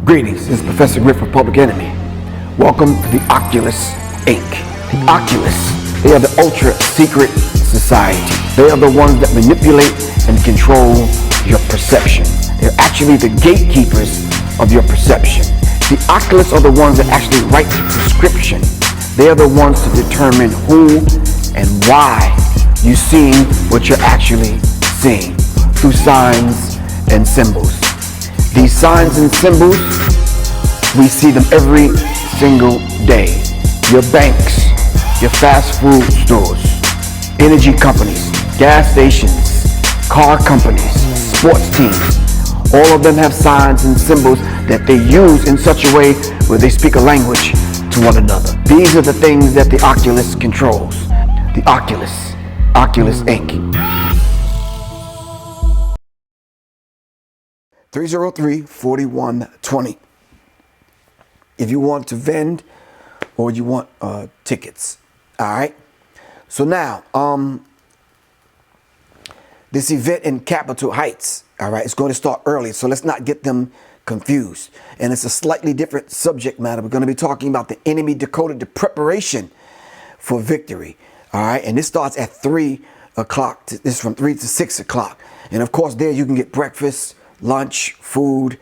Greetings, this is Professor Griff of Public Enemy. Welcome to the Oculus Inc. The Oculus, they are the ultra secret society. They are the ones that manipulate and control your perception. They're actually the gatekeepers of your perception. The Oculus are the ones that actually write the prescription. They are the ones to determine who and why you see what you're actually seeing through signs and symbols. These signs and symbols, we see them every single day. Your banks, your fast food stores, energy companies, gas stations, car companies, sports teams, all of them have signs and symbols that they use in such a way where they speak a language to one another. These are the things that the Oculus controls. The Oculus Inc. 303-4120. If you want to vend or you want tickets. All right. So now, this event in Capitol Heights, all right, it's going to start early. So let's not get them confused. And it's a slightly different subject matter. We're going to be talking about the enemy decoded the preparation for victory. All right. And this starts at 3 o'clock. This is from 3 to 6 o'clock. And of course, there you can get breakfast, lunch, food,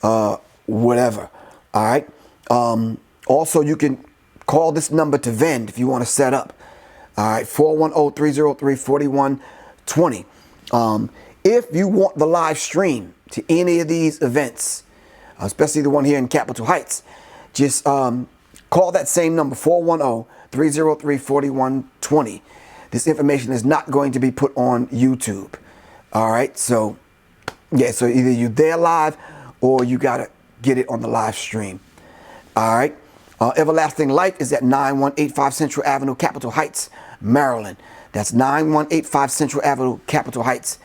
whatever. All right. Also, you can call this number to vend if you want to set up. All right. 410-303-4120. If you want the live stream to any of these events, especially the one here in Capitol Heights, just call that same number, 410-303-4120. This information is not going to be put on YouTube. All right. So, yeah, so either you're there live or you got to get it on the live stream. All right. Everlasting Light is at 9185 Central Avenue, Capitol Heights, Maryland. That's 9185 Central Avenue, Capitol Heights,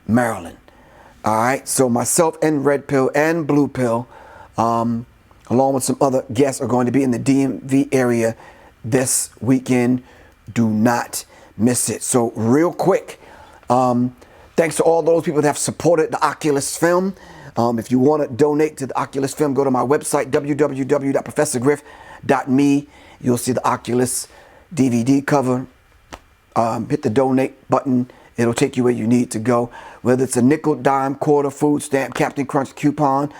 Maryland. All right. So myself and Red Pill and Blue Pill, along with some other guests, are going to be in the DMV area this weekend. Do not miss it. So real quick, thanks to all those people that have supported the Oculus film. If you want to donate to the Oculus film, go to my website, www.professorgriff.me. You'll see the Oculus DVD cover. Hit the donate button. It'll take you where you need to go. Whether it's a nickel, dime, quarter, food stamp, Captain Crunch coupon,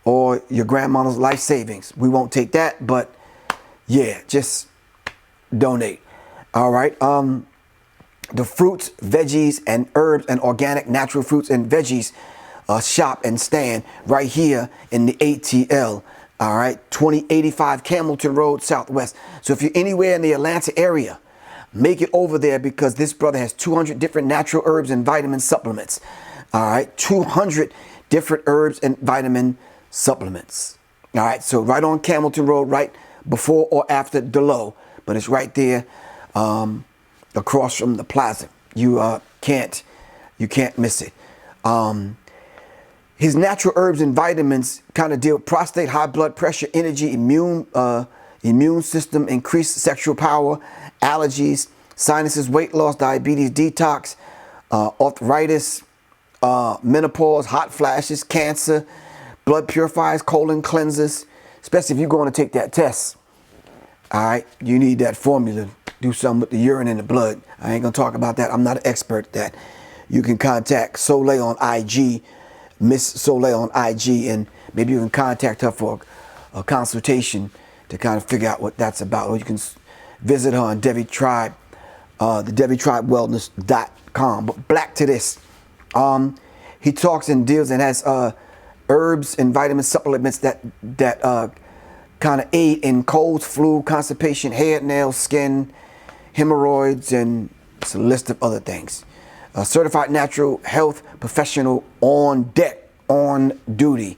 or your grandmother's life savings. We won't take that, but yeah, just donate. All right. The fruits, veggies, and herbs and organic natural fruits and veggies shop and stand right here in the ATL. All right, 2085 Camelton Road, Southwest. So if you're anywhere in the Atlanta area, make it over there because this brother has 200 different natural herbs and vitamin supplements. All right, 200 different herbs and vitamin supplements. All right, so right on Camelton Road, right before or after Delow, but it's right there. Across from the plaza. You can't miss it. His natural herbs and vitamins kind of deal with prostate, high blood pressure, energy, immune system, increased sexual power, allergies, sinuses, weight loss, diabetes, detox, arthritis, menopause, hot flashes, cancer, blood purifiers, colon cleansers, especially if you're going to take that test. All right, you need that formula. Do something with the urine and the blood. I ain't gonna talk about that. I'm not an expert at that. You can contact Soleil on IG, Miss Soleil on IG, and maybe you can contact her for a consultation to kind of figure out what that's about. Or you can visit her on Devi Tribe, the DeviTribeWellness.com. But back to this. He talks and deals and has herbs and vitamin supplements that kind of aid in colds, flu, constipation, hair, nails, skin, hemorrhoids, and it's a list of other things. A certified natural health professional on deck, on duty.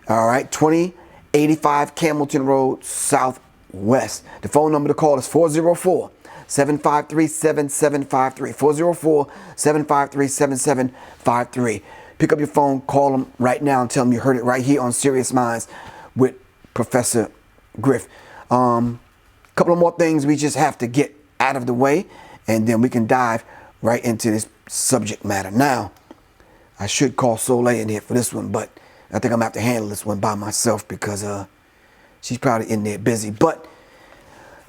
All right, 2085 Camelton Road, Southwest. The phone number to call is 404-753-7753. 404-753-7753. Pick up your phone, call them right now and tell them you heard it right here on Sirius Mindz with Professor Griff. Couple of more things we just have to get out of the way, and then we can dive right into this subject matter. Now, I should call Soleil in here for this one, but I think I'm gonna have to handle this one by myself because she's probably in there busy. But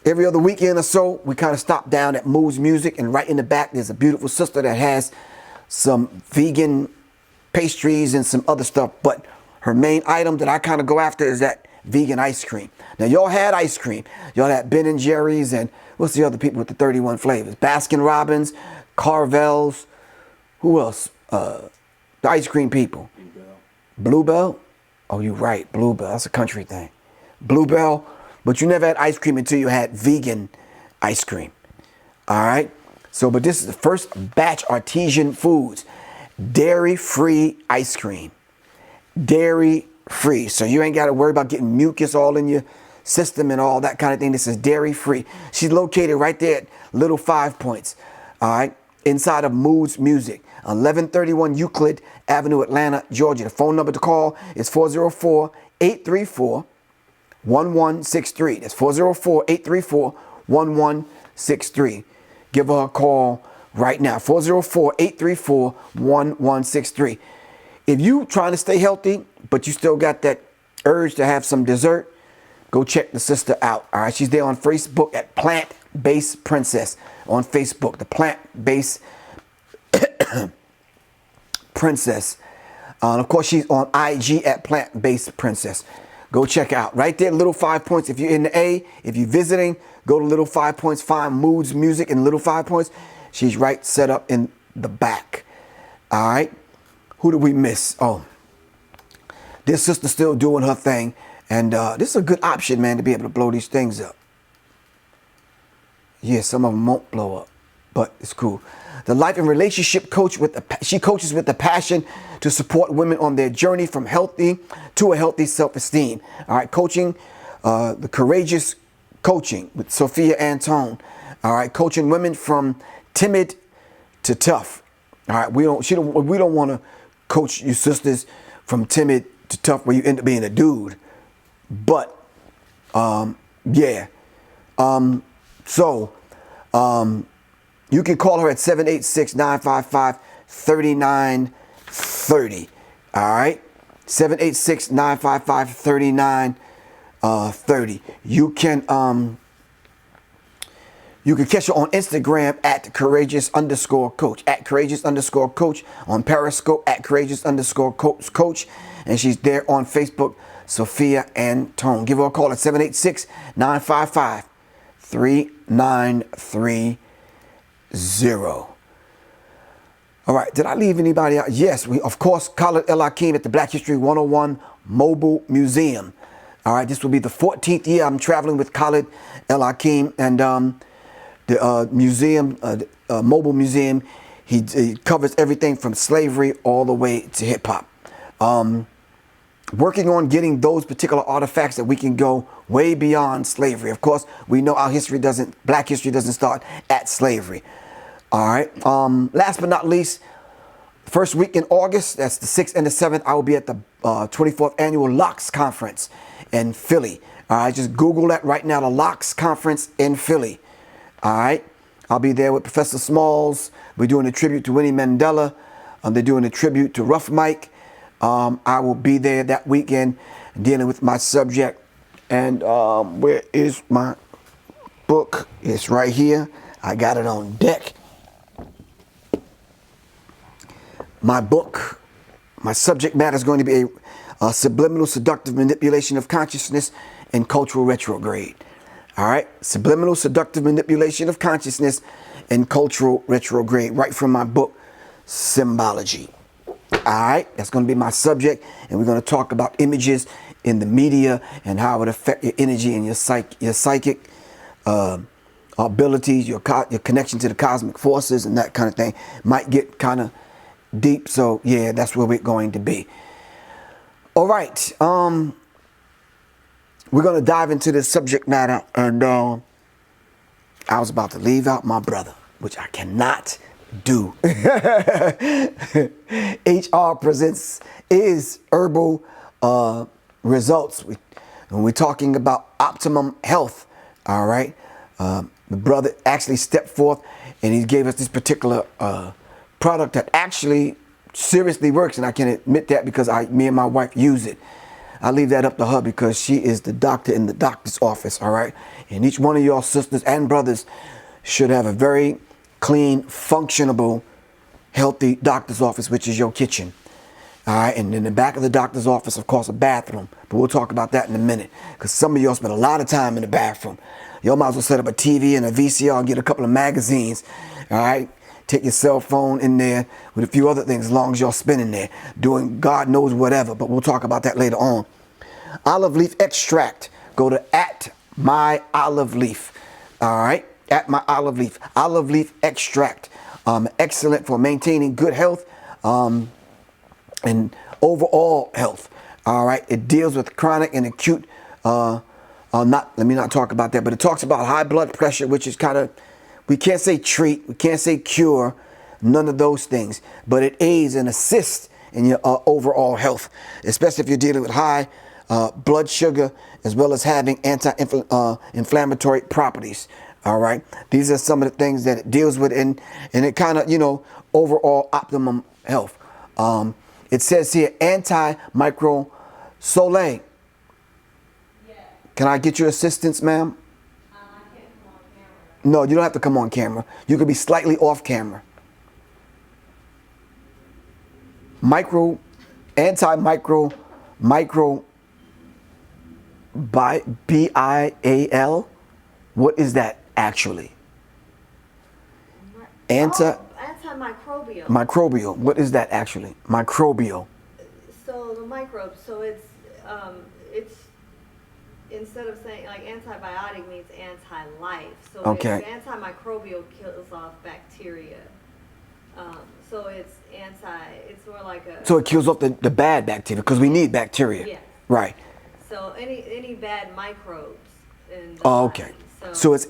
every other weekend or so, we kind of stop down at Moves Music, and right in the back there's a beautiful sister that has some vegan pastries and some other stuff. But her main item that I kind of go after is that vegan ice cream. Now, y'all had ice cream. Y'all had Ben & Jerry's and what's the other people with the 31 flavors? Baskin Robbins, Carvel's. Who else? The ice cream people. Bluebell? Oh, you're right. Bluebell. That's a country thing. Bluebell. But you never had ice cream until you had vegan ice cream. All right? So, but this is the first batch artesian foods. Dairy-free ice cream. Dairy-free. So you ain't got to worry about getting mucus all in your system and all that kind of thing. This is dairy-free. She's located right there at Little 5 Points. All right? Inside of Moods Music. 1131 Euclid Avenue, Atlanta, Georgia. The phone number to call is 404-834-1163. That's 404-834-1163. Give her a call right now. 404-834-1163. If you trying to stay healthy, but you still got that urge to have some dessert, go check the sister out. All right, she's there on Facebook at Plant-Based Princess. On Facebook, the Plant-Based Princess. And of course, she's on IG at Plant-Based Princess. Go check out. Right there, Little 5 Points. If you're in the A, if you're visiting, go to Little 5 Points. Find Moods Music in Little 5 Points. She's right set up in the back. All right. Who did we miss? Oh, this sister still doing her thing. And this is a good option, man, to be able to blow these things up. Yeah, some of them won't blow up, but it's cool. The life and relationship coach she coaches with the passion to support women on their journey from healthy to a healthy self-esteem. All right, coaching, the courageous coaching with Sophia Antone. All right, coaching women from timid to tough. All right, we don't want to coach you sisters from timid to tough where you end up being a dude. But yeah. You can call her at 786-955-3930. All right? 786-955-3930. You can catch her on Instagram at courageous_coach. At courageous_coach. On Periscope at courageous_coach. And she's there on Facebook, Sophia Antone. Give her a call at 786-955-3930. All right, did I leave anybody out? Yes, we of course Khalid El Hakim at the Black History 101 Mobile Museum. All right, this will be the 14th year I'm traveling with Khalid El Hakim, and the museum, Mobile Museum, he covers everything from slavery all the way to hip hop. Working on getting those particular artifacts that we can go way beyond slavery. Of course, we know our history Black history doesn't start at slavery. All right. Last but not least, first week in August, that's the 6th and the 7th, I will be at the 24th Annual LOX Conference in Philly. All right. Just Google that right now, the LOX Conference in Philly. All right. I'll be there with Professor Smalls. We're doing a tribute to Winnie Mandela. They're doing a tribute to Rough Mike. I will be there that weekend dealing with my subject. And where is my book? It's right here. I got it on deck. My book, my subject matter is going to be a subliminal seductive manipulation of consciousness and cultural retrograde. All right. Subliminal seductive manipulation of consciousness and cultural retrograde, right from my book, Symbology. All right, that's going to be my subject, and we're going to talk about images in the media and how it affect your energy and your psychic abilities, your connection to the cosmic forces and that kind of thing. Might get kind of deep, so yeah, that's where we're going to be. All right, we're going to dive into this subject matter, and I was about to leave out my brother, which I cannot do. HR presents is herbal results. When we're talking about optimum health, all right, the brother actually stepped forth and he gave us this particular product that actually seriously works, and I can admit that because me and my wife use it. I leave that up to her because she is the doctor in the doctor's office, all right? And each one of y'all sisters and brothers should have a very clean, functionable, healthy doctor's office, which is your kitchen. All right, and in the back of the doctor's office, of course, a bathroom. But we'll talk about that in a minute, because some of y'all spend a lot of time in the bathroom. Y'all might as well set up a TV and a VCR and get a couple of magazines. All right, take your cell phone in there with a few other things, as long as y'all spending there doing God knows whatever. But we'll talk about that later on. Olive leaf extract. Go to @myoliveleaf. All right, @myoliveleaf. Olive leaf extract. Excellent for maintaining good health. And overall health. All right, it deals with chronic and acute let me not talk about that, but it talks about high blood pressure, which is kind of, we can't say treat, we can't say cure, none of those things, but it aids and assists in your overall health, especially if you're dealing with high blood sugar, as well as having anti-inflammatory properties. All right, these are some of the things that it deals with, and it kind of, overall optimum health. It says here, anti-micro Soleil. Yeah. Can I get your assistance, ma'am? I can't come on camera. No, you don't have to come on camera. You could be slightly off camera. Anti-micro, BIAL. What is that actually? Antimicrobial. Microbial. What is that actually? Microbial. So the microbes. So it's instead of saying like antibiotic means anti-life. So okay. It's antimicrobial kills off bacteria. So it's It's more like a. So it kills off the bad bacteria, because we need bacteria. Yeah. Right. So any bad microbes in the okay. body. So it's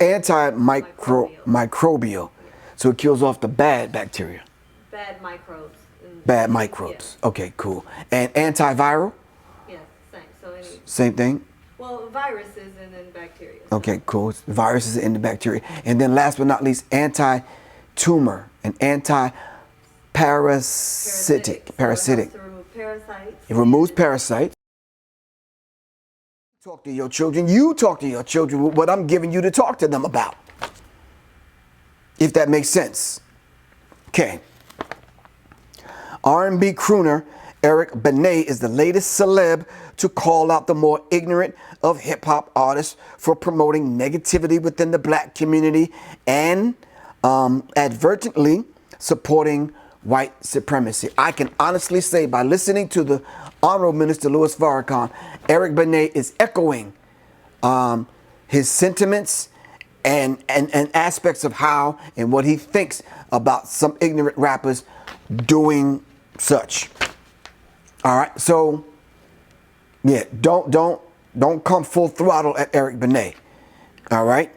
microbial. So it kills off the bad bacteria. Bad microbes. Bad microbes. Yeah. Okay, cool. And antiviral? Yeah, same. So same thing? Well, viruses and then bacteria. Okay, cool. Viruses and the bacteria. And then last but not least, anti-tumor and anti-parasitic. Parasitic. So it helps to remove parasites. It removes parasites. Talk to your children. You talk to your children with what I'm giving you to talk to them about. If that makes sense. Okay. R&B crooner Eric Benet is the latest celeb to call out the more ignorant of hip-hop artists for promoting negativity within the black community and advertently supporting white supremacy. I can honestly say, by listening to the Honorable Minister Louis Farrakhan, Eric Benet is echoing his sentiments and aspects of how and what he thinks about some ignorant rappers doing such. All right, so yeah, don't come full throttle at Eric Benet. All right,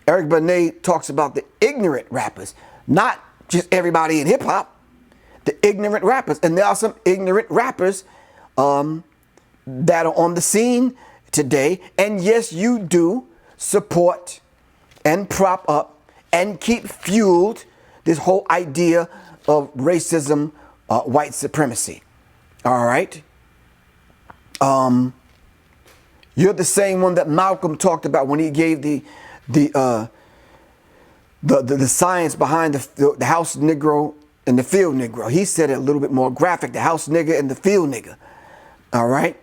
Eric Benet talks about the ignorant rappers, not just everybody in hip hop. The ignorant rappers, and there are some ignorant rappers that are on the scene today. And yes, you do support and prop up and keep fueled this whole idea of racism, white supremacy. All right. You're the same one that Malcolm talked about when he gave the science behind the house Negro and the field Negro. He said it a little bit more graphic: the house nigga and the field nigga. All right.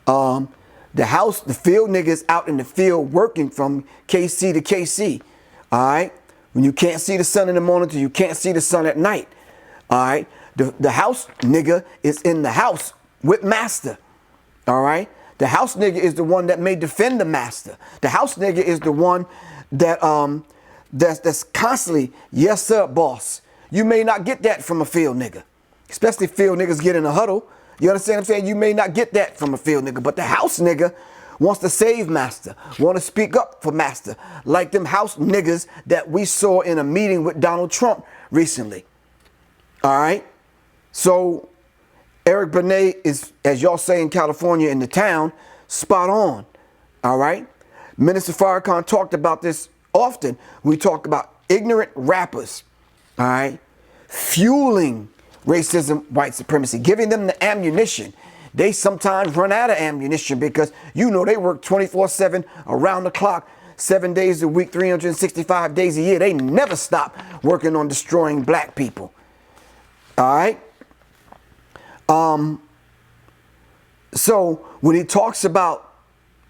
The field nigga is out in the field working from KC to KC. All right. When you can't see the sun in the morning till you can't see the sun at night. All right. The house nigga is in the house with master. All right. The house nigga is the one that may defend the master. The house nigga is the one that that's constantly, yes sir, boss. You may not get that from a field nigga. Especially field niggas get in a huddle. You understand what I'm saying? You may not get that from a field nigga. But the house nigga wants to save master, want to speak up for master. Like them house niggas that we saw in a meeting with Donald Trump recently. All right. So Eric Benet is, as y'all say in California, in the town, spot on. All right. Minister Farrakhan talked about this often. We talk about ignorant rappers, all right, fueling racism, white supremacy, giving them the ammunition. They sometimes run out of ammunition because, you know, they work 24/7 around the clock, 7 days a week, 365 days a year. They never stop working on destroying black people. All right. So when he talks about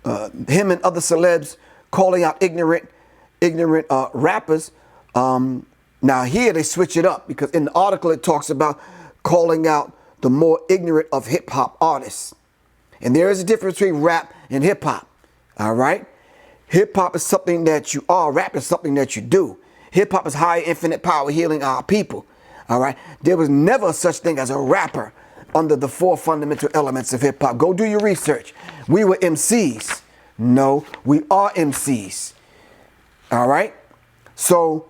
him and other celebs calling out ignorant rappers, now here they switch it up, because in the article it talks about calling out the more ignorant of hip hop artists. And there is a difference between rap and hip hop. All right. Hip hop is something that you are. Rap is something that you do. Hip hop is high infinite power healing our people. All right. There was never such thing as a rapper under the 4 fundamental elements of hip hop. Go do your research. We were MCs. No, we are MCs. All right. So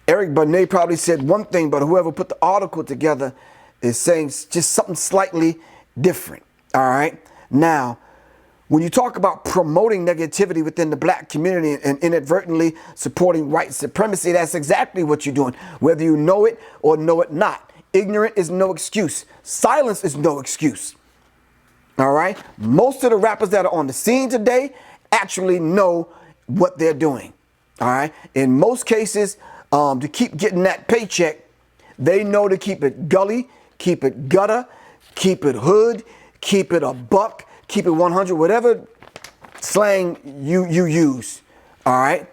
Eric Benet probably said one thing, but whoever put the article together is saying just something slightly different. All right. Now, when you talk about promoting negativity within the black community and inadvertently supporting white supremacy, that's exactly what you're doing, whether you know it or know it not. Ignorant is no excuse. Silence is no excuse. All right. Most of the rappers that are on the scene today actually know what they're doing. All right. In most cases, to keep getting that paycheck, they know to keep it gully, keep it gutter, keep it hood, keep it a buck, keep it 100, whatever slang you use. All right.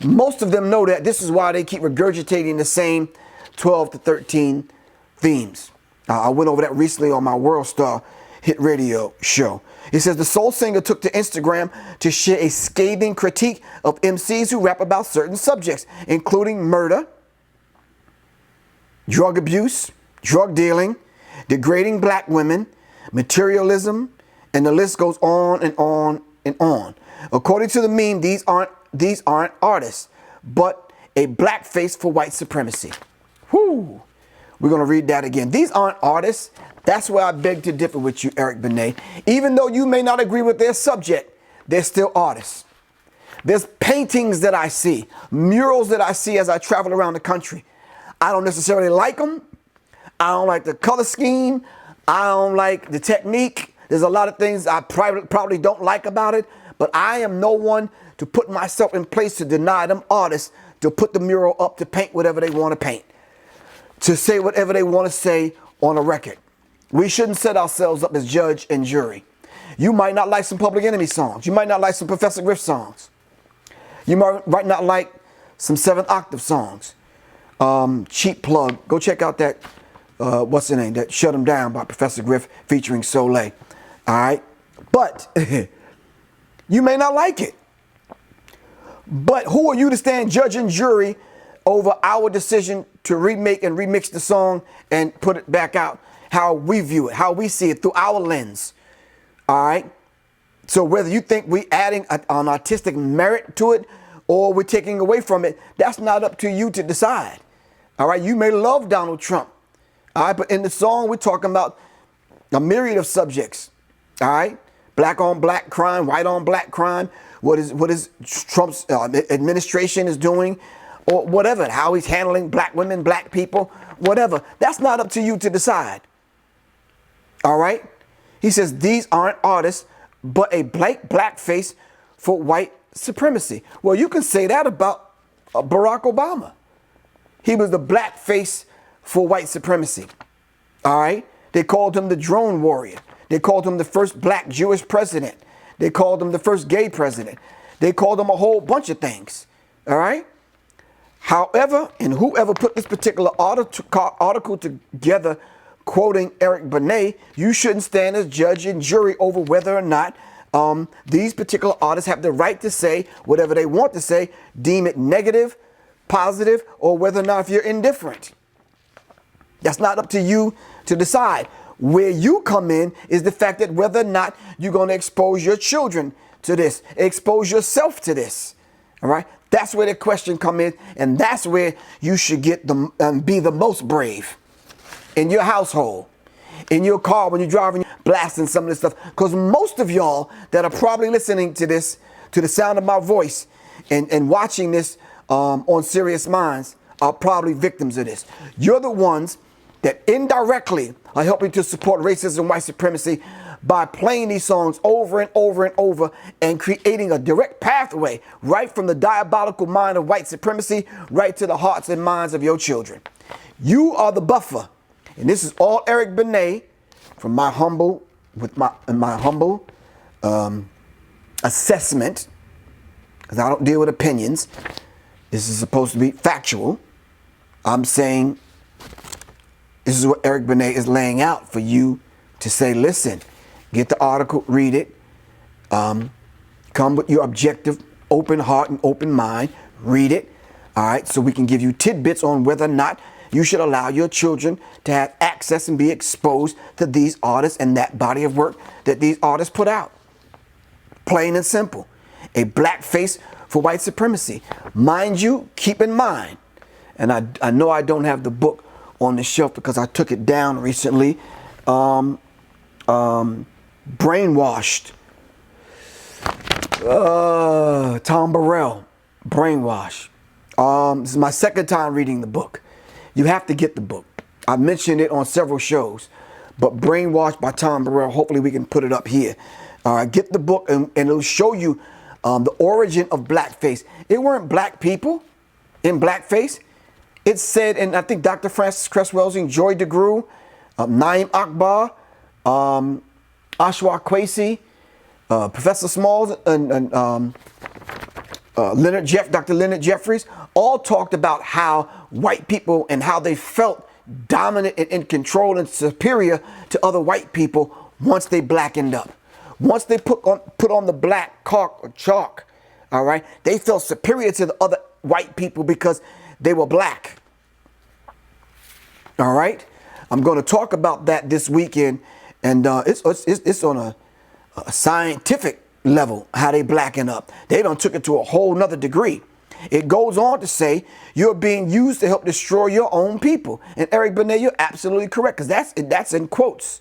Most of them know that. This is why they keep regurgitating the same 12 to 13 themes. I went over that recently on my World Star hit radio show. It says the soul singer took to Instagram to share a scathing critique of MCs who rap about certain subjects, including murder, drug abuse, drug dealing, degrading black women, materialism, and the list goes on and on and on. According to the meme, these aren't artists, but a blackface for white supremacy. Whoo! We're going to read that again. These aren't artists. That's where I beg to differ with you, Eric Benet. Even though you may not agree with their subject, they're still artists. There's paintings that I see, murals that I see as I travel around the country. I don't necessarily like them. I don't like the color scheme. I don't like the technique. There's a lot of things I probably don't like about it, but I am no one to put myself in place to deny them artists to put the mural up to paint whatever they want to paint, to say whatever they want to say on a record. We shouldn't set ourselves up as judge and jury. You might not like some Public Enemy songs. You might not like some Professor Griff songs. You might not like some 7th Octave songs. Cheap plug. Go check out that, what's the name? That Shut 'Em Down by Professor Griff featuring Soleil. All right. But you may not like it. But who are you to stand judge and jury over our decision to remake and remix the song and put it back out? How we view it, how we see it through our lens. All right. So whether you think we're adding an artistic merit to it or we're taking away from it, that's not up to you to decide. All right. You may love Donald Trump. All right. But in the song, we're talking about a myriad of subjects. All right. Black on black crime, white on black crime. What is Trump's administration is doing, or whatever, how he's handling black women, black people, whatever. That's not up to you to decide. All right. He says these aren't artists, but a blackface for white supremacy. Well, you can say that about Barack Obama. He was the blackface for white supremacy. All right. They called him the drone warrior. They called him the first black Jewish president. They called him the first gay president. They called him a whole bunch of things. All right. However, and whoever put this particular article together, quoting Eric Benet, you shouldn't stand as judge and jury over whether or not these particular artists have the right to say whatever they want to say, deem it negative, positive, or whether or not if you're indifferent. That's not up to you to decide. Where you come in is the fact that whether or not you're going to expose your children to this, expose yourself to this. All right. That's where the question comes in. And that's where you should get be the most brave in your household, in your car, when you're driving, blasting some of this stuff. Because most of y'all that are probably listening to this, to the sound of my voice and watching this on Sirius Mindz are probably victims of this. You're the ones that indirectly are helping to support racism, white supremacy by playing these songs over and over and over and creating a direct pathway right from the diabolical mind of white supremacy right to the hearts and minds of your children. You are the buffer. And this is all Eric Benet from my humble assessment, because I don't deal with opinions. This is supposed to be factual. I'm saying this is what Eric Benet is laying out for you to say, listen, get the article, read it, come with your objective, open heart and open mind, read it, all right, so we can give you tidbits on whether or not you should allow your children to have access and be exposed to these artists and that body of work that these artists put out. Plain and simple. A black face for white supremacy. Mind you, keep in mind, and I know I don't have the book on the shelf because I took it down recently, Brainwashed. Tom Burrell, Brainwash. This is my second time reading the book. You have to get the book. I mentioned it on several shows, but Brainwashed by Tom Burrell, hopefully we can put it up here. Get the book and it'll show you the origin of blackface. It weren't black people in blackface. It said, and I think Dr. Francis Cress-Welsing, Joy DeGruy, Naeem Akbar, Ashwa Kwesi, Professor Smalls, and Dr. Leonard Jeffries, all talked about how white people and how they felt dominant and in control and superior to other white people once they blackened up. Once they put on the black chalk, all right, they felt superior to the other white people because they were black. All right, I'm going to talk about that this weekend, and it's on a scientific level how they blacken up. They done took it to a whole nother degree. It goes on to say you're being used to help destroy your own people. And Eric Benet, you're absolutely correct, because that's in quotes.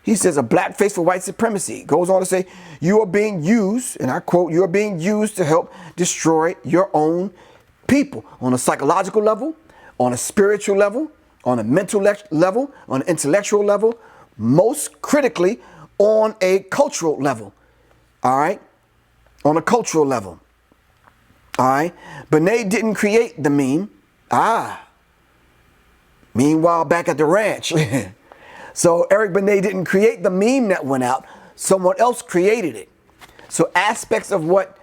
He says a black face for white supremacy. Goes on to say you are being used, and I quote, you are being used to help destroy your own people on a psychological level, on a spiritual level, on a mental level, on an intellectual level, most critically on a cultural level. All right? On a cultural level. All right? Benet didn't create the meme. Meanwhile, back at the ranch. So Eric Benet didn't create the meme that went out. Someone else created it. So aspects of what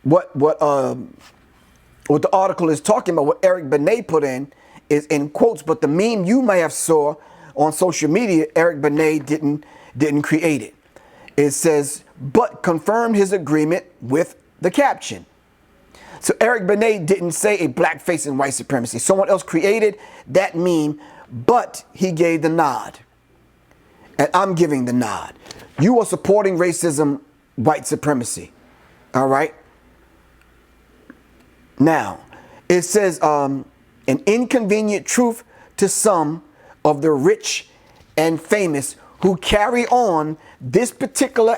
the article is talking about, what Eric Benet put in, is in quotes. But the meme you may have saw on social media, Eric Benet didn't create it. It says, but confirmed his agreement with the caption. So Eric Benet didn't say a blackface and white supremacy. Someone else created that meme, but he gave the nod. And I'm giving the nod. You are supporting racism, white supremacy. All right? Now, it says, an inconvenient truth to some of the rich and famous who carry on this particular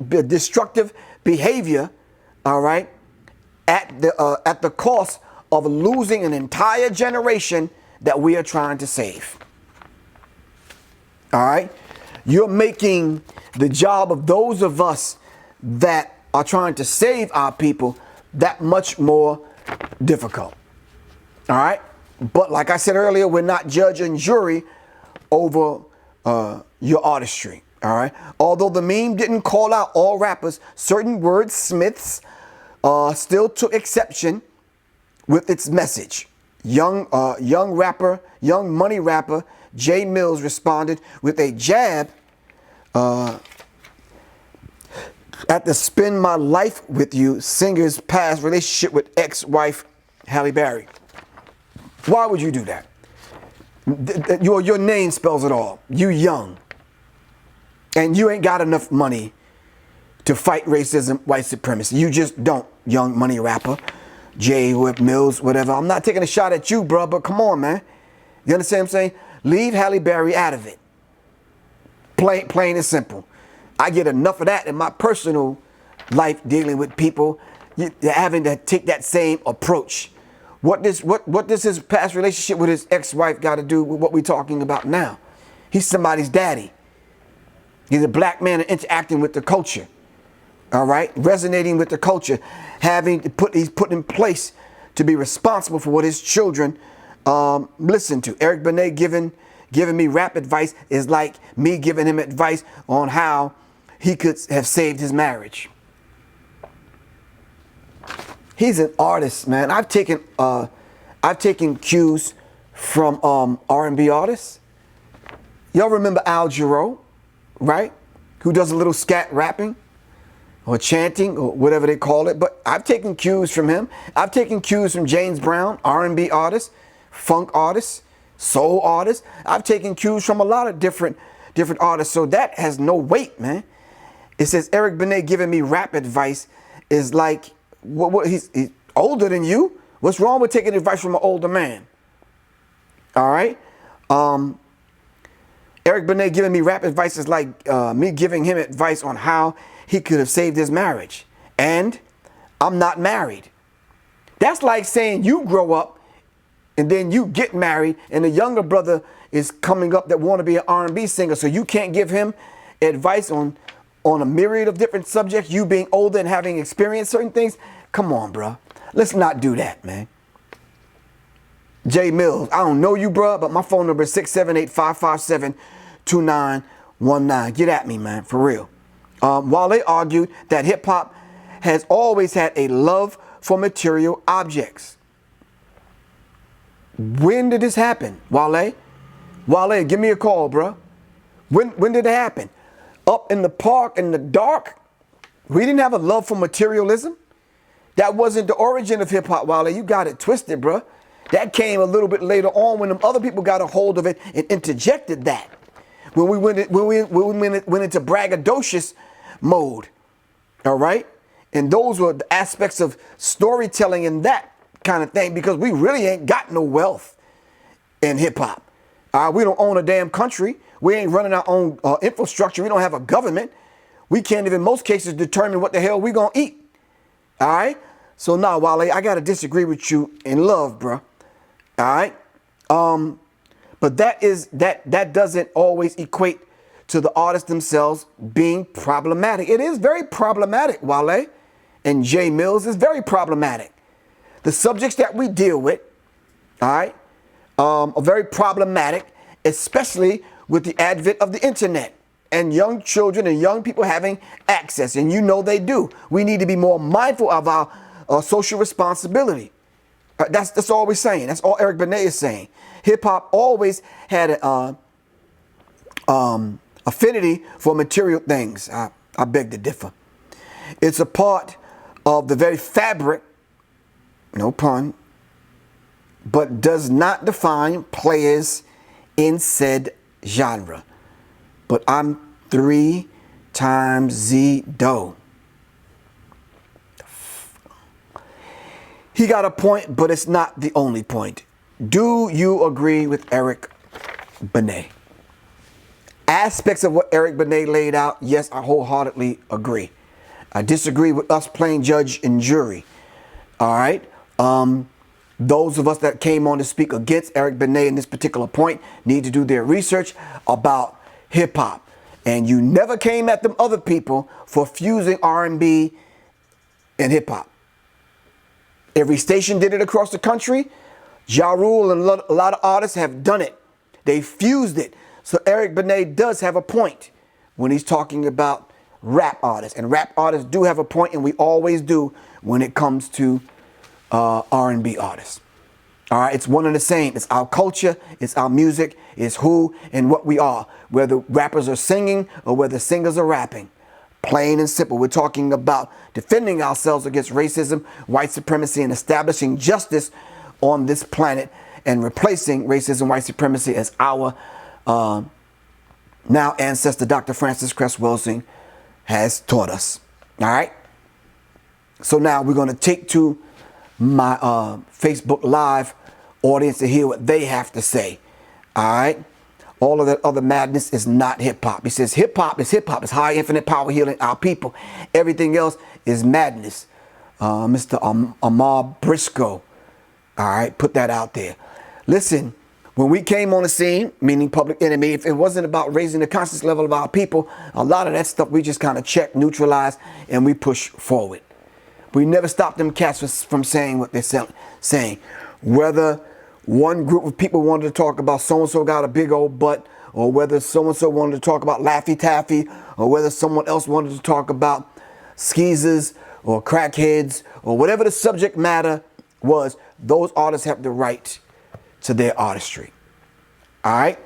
destructive behavior, all right, at the cost of losing an entire generation that we are trying to save. All right? You're making the job of those of us that are trying to save our people that much more difficult. All right? But like I said earlier, we're not judge and jury over your artistry. All right? Although the meme didn't call out all rappers, certain wordsmiths still took exception with its message. Young money rapper Jay Mills responded with a jab at the "Spend My Life With You" singer's past relationship with ex-wife Halle Berry. Why would you do that? Your name spells it all. You young. And you ain't got enough money to fight racism, white supremacy. You just don't, young money rapper. Jay Mills, whatever. I'm not taking a shot at you, bro, but come on, man. You understand what I'm saying? Leave Halle Berry out of it. Plain and simple. I get enough of that in my personal life dealing with people having to take that same approach What does his past relationship with his ex-wife got to do with what we're talking about now? He's somebody's daddy. He's a black man interacting with the culture. All right, resonating with the culture, he's put in place to be responsible for what his children listen to. Eric Benet giving me rap advice is like me giving him advice on how he could have saved his marriage. He's an artist, man. I've taken cues from R&B artists. Y'all remember Al Jarreau, right? Who does a little scat rapping or chanting or whatever they call it. But I've taken cues from him. I've taken cues from James Brown, R&B artists, funk artists, soul artists. I've taken cues from a lot of different artists. So that has no weight, man. It says Eric Benet giving me rap advice is like, he's older than you. What's wrong with taking advice from an older man? All right. Eric Benet giving me rap advice is like me giving him advice on how he could have saved his marriage. And I'm not married. That's like saying you grow up and then you get married and the younger brother is coming up that want to be an R&B singer. So you can't give him advice on a myriad of different subjects, you being older and having experienced certain things. Come on, bro. Let's not do that, man. J Mills, I don't know you, bro, but my phone number is 678-557-2919. Get at me, man, for real. Wale argued that hip-hop has always had a love for material objects. When did this happen, Wale? Wale, give me a call, bro. When did it happen? Up in the park in the dark? We didn't have a love for materialism. That wasn't the origin of hip-hop, Wale. You got it twisted, bro. That came a little bit later on when them other people got a hold of it and interjected that. When we went into braggadocious mode, all right? And those were the aspects of storytelling and that kind of thing, because we really ain't got no wealth in hip-hop. We don't own a damn country. We ain't running our own infrastructure. We don't have a government. We can't even, in most cases, determine what the hell we gonna eat. All right? So now, Wale, I gotta disagree with you in love, bro. All right? But that doesn't always equate to the artists themselves being problematic. It is very problematic, Wale. And J Mills is very problematic. The subjects that we deal with, all right, are very problematic, especially with the advent of the internet and young children and young people having access. And you know they do. We need to be more mindful of our social responsibility. That's all we're saying. That's all Eric Benet is saying. Hip-hop always had an affinity for material things. I beg to differ. It's a part of the very fabric, no pun, but does not define players in said genre. But I'm 3 times Z dough. He got a point, but it's not the only point. Do you agree with Eric Benet? Aspects of what Eric Benet laid out, yes, I wholeheartedly agree. I disagree with us playing judge and jury. All right? Those of us that came on to speak against Eric Benet in this particular point need to do their research about hip-hop. And you never came at them other people for fusing R&B and hip-hop. Every station did it across the country. Ja Rule and a lot of artists have done it. They fused it. So Eric Benet does have a point when he's talking about rap artists. And rap artists do have a point, and we always do when it comes to R&B artists. All right, it's one and the same. It's our culture, it's our music, it's who and what we are. Whether rappers are singing or whether singers are rapping. Plain and simple. We're talking about defending ourselves against racism, white supremacy, and establishing justice on this planet and replacing racism, white supremacy as our now ancestor, Dr. Francis Cress Welsing, has taught us. All right. So now we're going to take to my Facebook Live audience to hear what they have to say. All right. All of that other madness is not hip-hop. He says hip-hop is hip-hop. It's high infinite power healing our people. Everything else is madness. Mr. Amar Briscoe. All right, put that out there. Listen, when we came on the scene, meaning Public Enemy, if it wasn't about raising the conscious level of our people, a lot of that stuff we just kind of check, neutralize, and we push forward. We never stopped them cats from saying what they're saying. Whether one group of people wanted to talk about so-and-so got a big old butt, or whether so-and-so wanted to talk about Laffy Taffy, or whether someone else wanted to talk about skeezers or crackheads, or whatever the subject matter was, those artists have the right to their artistry. All right?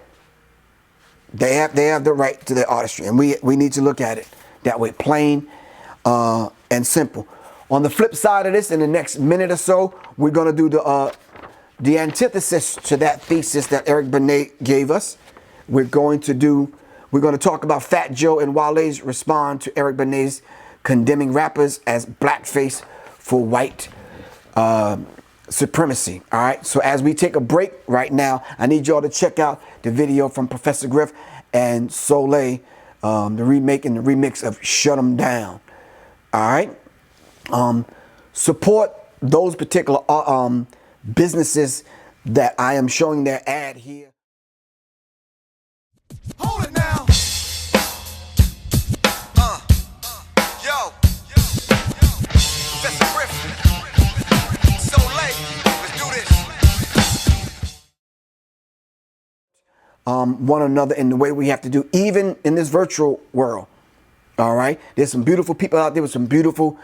They have the right to their artistry, and we need to look at it that way, plain and simple. On the flip side of this, in the next minute or so, we're going to do the antithesis to that thesis that Eric Benet gave us. We're going to talk about Fat Joe and Wale's respond to Eric Benet's condemning rappers as blackface for white supremacy. All right. So as we take a break right now, I need y'all to check out the video from Professor Griff and Soleil, the remake and the remix of Shut 'Em Down. All right. Support those particular businesses that I am showing their ad here. Hold it now. Yo. Professor Griff. So late. Let's do this. One another in the way we have to do, even in this virtual world. All right. There's some beautiful people out there with some beautiful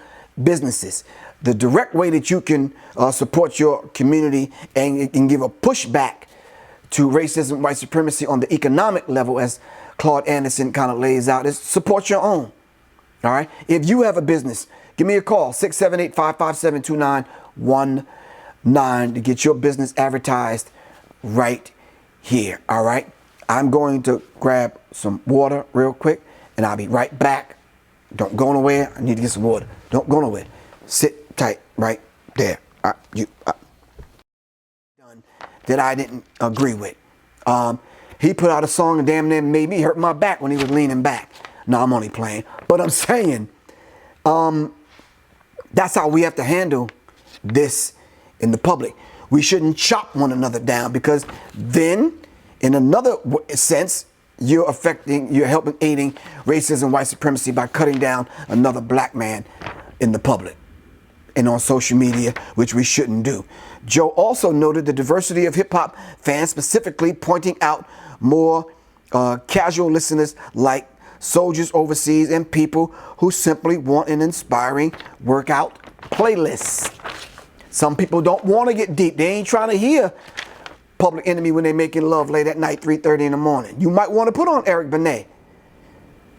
businesses. The direct way that you can support your community and give a pushback to racism, white supremacy on the economic level, as Claude Anderson kind of lays out, is support your own. All right. If you have a business, give me a call, 678-557-2919, to get your business advertised right here. All right. I'm going to grab some water real quick and I'll be right back. Don't go nowhere. I need to get some water. Don't go nowhere. Sit tight right there. That I didn't agree with. He put out a song and damn near made me hurt my back when he was leaning back. No, I'm only playing. But I'm saying, that's how we have to handle this in the public. We shouldn't chop one another down, because then, in another sense, you're helping aiding racism, white supremacy by cutting down another black man in the public and on social media, which we shouldn't do. Joe also noted the diversity of hip-hop fans, specifically pointing out more casual listeners like soldiers overseas and people who simply want an inspiring workout playlist. Some people don't want to get deep. They ain't trying to hear Public Enemy when they're making love late at night, 3:30 in the morning. You might want to put on Eric Benet.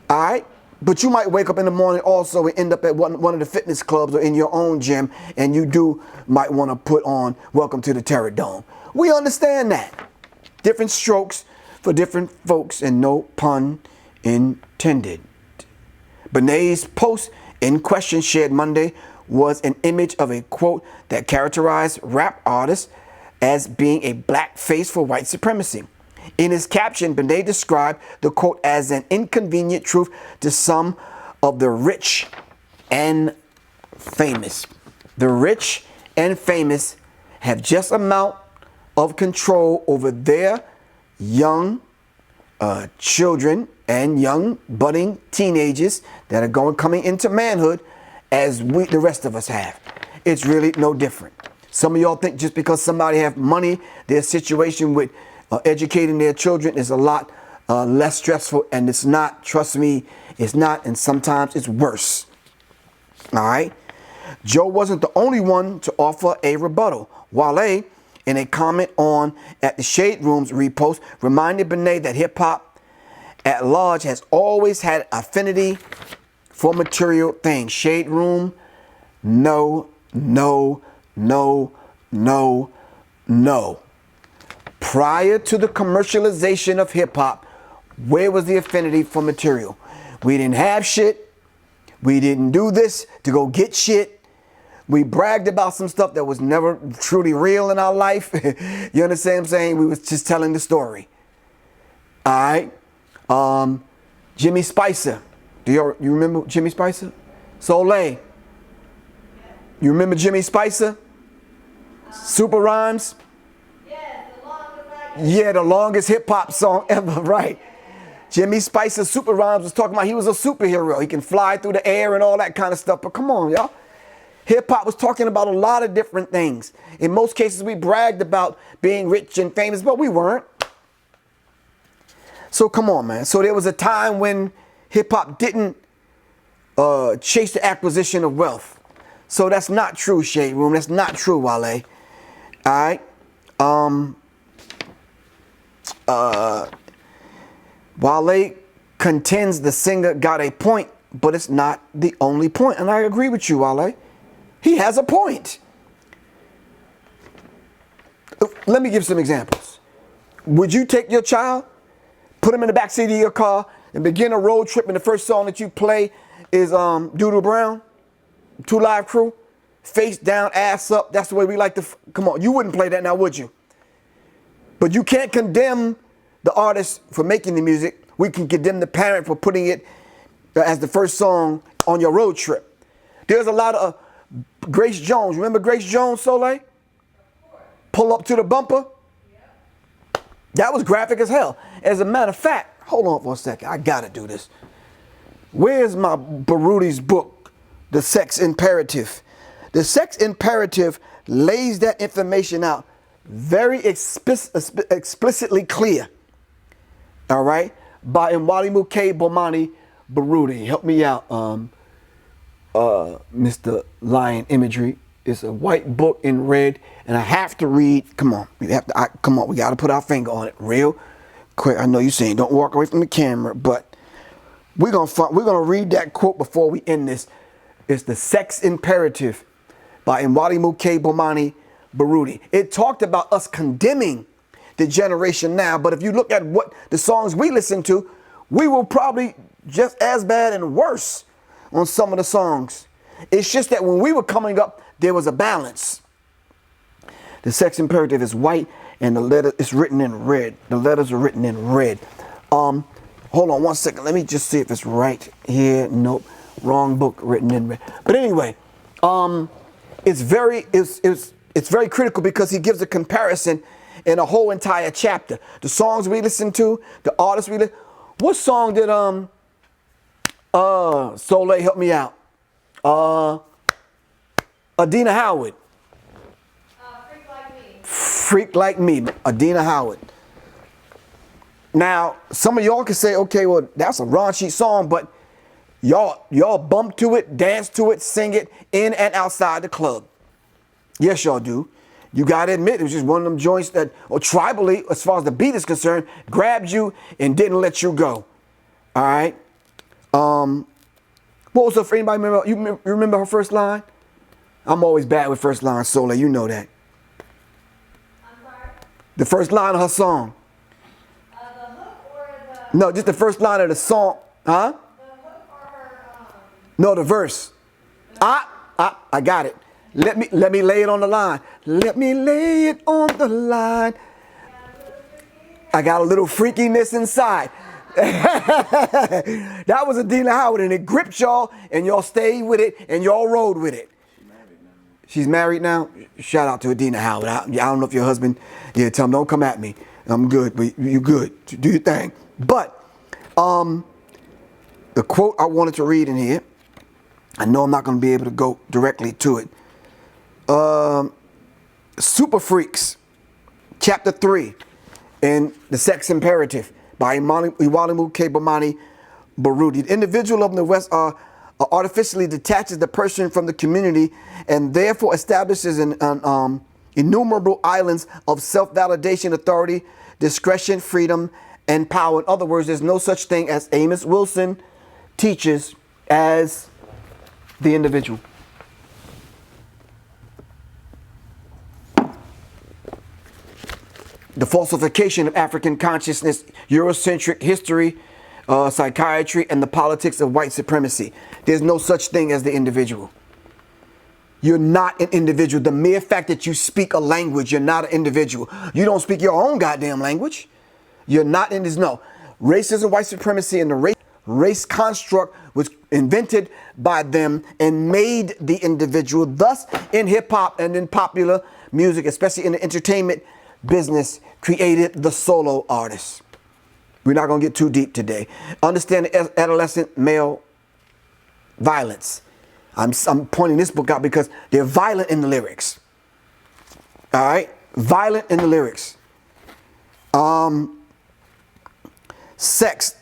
All right? But you might wake up in the morning also and end up at one of the fitness clubs or in your own gym, and you might want to put on Welcome to the Terror Dome. We understand that. Different strokes for different folks, and no pun intended. Benet's post in question shared Monday was an image of a quote that characterized rap artists as being a black face for white supremacy. In his caption, Benet described the quote as an inconvenient truth to some of the rich and famous. The rich and famous have just amount of control over their young children and young budding teenagers that are coming into manhood as the rest of us have. It's really no different. Some of y'all think just because somebody have money, their situation with educating their children is a lot less stressful, and it's not. Trust me, it's not, and sometimes it's worse. All right? Joe wasn't the only one to offer a rebuttal. Wale, in a comment at the Shade Room's repost, reminded Benet that hip-hop at large has always had affinity for material things. Shade Room, no. Prior to the commercialization of hip-hop, where was the affinity for material? We didn't have shit. We didn't do this to go get shit. We bragged about some stuff that was never truly real in our life. You understand what I'm saying? We was just telling the story. All right. Jimmy Spicer. You remember Jimmy Spicer? Soleil. You remember Jimmy Spicer? Super Rhymes. Yes, the longest I Yeah, the longest hip hop song ever, right? Jimmy Spicer's Super Rhymes was talking about he was a superhero. He can fly through the air and all that kind of stuff. But come on, y'all. Hip hop was talking about a lot of different things. In most cases, we bragged about being rich and famous, but we weren't. So come on, man. So there was a time when hip hop didn't chase the acquisition of wealth. So that's not true, Shade Room. That's not true, Wale. All right. Wale contends the singer got a point, but it's not the only point. And I agree with you, Wale. He has a point. Let me give some examples. Would you take your child, put him in the backseat of your car, and begin a road trip, and the first song that you play is Doodle Brown, Two Live Crew, face down, ass up? That's the way we like to, come on, you wouldn't play that now, would you? But you can't condemn the artist for making the music. We can condemn the parent for putting it as the first song on your road trip. There's a lot of Grace Jones. Remember Grace Jones, Soleil? Pull up to the bumper. That was graphic as hell. As a matter of fact, hold on for a second. I gotta do this. Where's my Barudi's book, The Sex Imperative? The Sex Imperative lays that information out very explicitly clear. All right, by Mwalimu K. Bomani Barudi. Help me out, Mr. Lion Imagery. It's a white book in red, and I have to read. Come on, we have to. Come on, we got to put our finger on it real quick. I know you're saying don't walk away from the camera, but we're gonna read that quote before we end this. It's The Sex Imperative by Mwalimu K. Bomani Barudi. It talked about us condemning the generation now, but if you look at what the songs we listen to, we were probably just as bad and worse on some of the songs. It's just that when we were coming up, there was a balance. The Sex Imperative is white and the letter is written in red. The letters are written in red. Hold on one second. Let me just see if it's right here. Nope. Wrong book, written in red. But anyway, it's very critical because he gives a comparison in a whole entire chapter. The songs we listen to, the artists we listen. What song did Soleil help me out? Adina Howard. Freak Like Me. Freak Like Me, Adina Howard. Now, some of y'all can say, okay, well, that's a raunchy song, but y'all bump to it, dance to it, sing it in and outside the club. Yes, y'all do. You got to admit, it was just one of them joints that, or tribally, as far as the beat is concerned, grabbed you and didn't let you go. All right. What was her, for anybody remember? You remember her first line? I'm always bad with first line, Soleil. You know that. I'm sorry? The first line of her song. The hook or the... No, just the first line of the song. Huh? The hook or her... No, the verse. I got it. Let me lay it on the line. Let me lay it on the line. I got a little freakiness inside. That was Adina Howard, and it gripped y'all, and y'all stayed with it, and y'all rode with it. She's married now. Shout out to Adina Howard. I don't know if your husband, yeah, tell him don't come at me. I'm good, but you good. Do your thing. But the quote I wanted to read in here, I know I'm not going to be able to go directly to it. Super Freaks, Chapter 3, in The Sex Imperative by Mwalimu K. Bomani Barudi. The individual of the West artificially detaches the person from the community and therefore establishes an innumerable islands of self-validation, authority, discretion, freedom, and power. In other words, there's no such thing as Amos Wilson teaches as the individual. The falsification of African consciousness, Eurocentric history, psychiatry, and the politics of white supremacy. There's no such thing as the individual. You're not an individual. The mere fact that you speak a language, you're not an individual. You don't speak your own goddamn language. You're not in this. No. Racism, white supremacy, and the race construct was invented by them and made the individual. Thus, in hip hop and in popular music, especially in the entertainment business, created the solo artist. We're not going to get too deep today. Understand the adolescent male violence. I'm pointing this book out because they're violent in the lyrics. All right? Violent in the lyrics. Sex.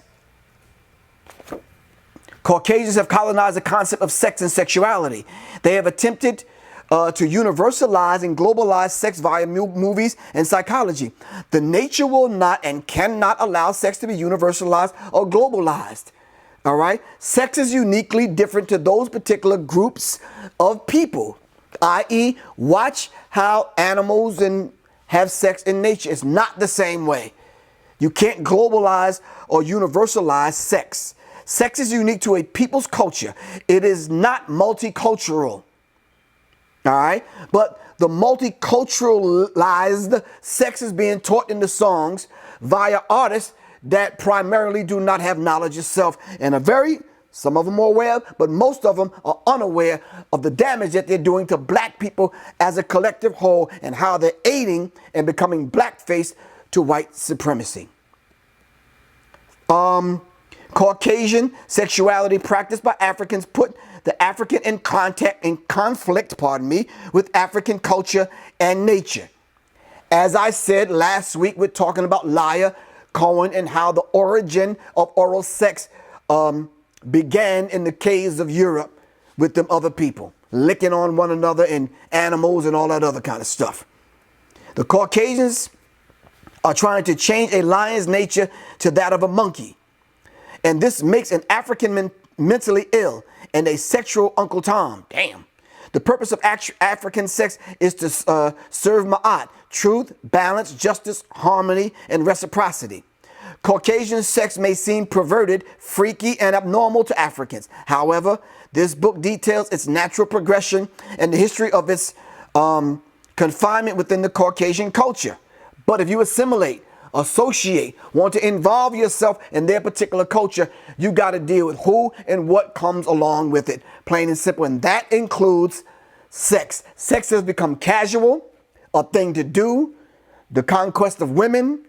Caucasians have colonized the concept of sex and sexuality. They have attempted to universalize and globalize sex via movies and psychology. The nature will not and cannot allow sex to be universalized or globalized. All right? Sex is uniquely different to those particular groups of people, i.e., watch how animals have sex in nature. It's not the same way. You can't globalize or universalize sex. Sex is unique to a people's culture. It is not multicultural. All right? But the multiculturalized sex is being taught in the songs via artists that primarily do not have knowledge of self and some of them are aware, but most of them are unaware of the damage that they're doing to black people as a collective whole and how they're aiding and becoming blackface to white supremacy. Caucasian sexuality practiced by Africans put the African in conflict, with African culture and nature. As I said last week, we're talking about Laya Cohen and how the origin of oral sex began in the caves of Europe with them other people, licking on one another and animals and all that other kind of stuff. The Caucasians are trying to change a lion's nature to that of a monkey. And this makes an African mentally ill and a sexual Uncle Tom. Damn. The purpose of African sex is to serve ma'at, truth, balance, justice, harmony, and reciprocity. Caucasian sex may seem perverted, freaky, and abnormal to Africans. However, this book details its natural progression and the history of its confinement within the Caucasian culture. But if you assimilate, associate, want to involve yourself in their particular culture, you got to deal with who and what comes along with it, plain and simple. And that includes sex. Sex has become casual, a thing to do, the conquest of women,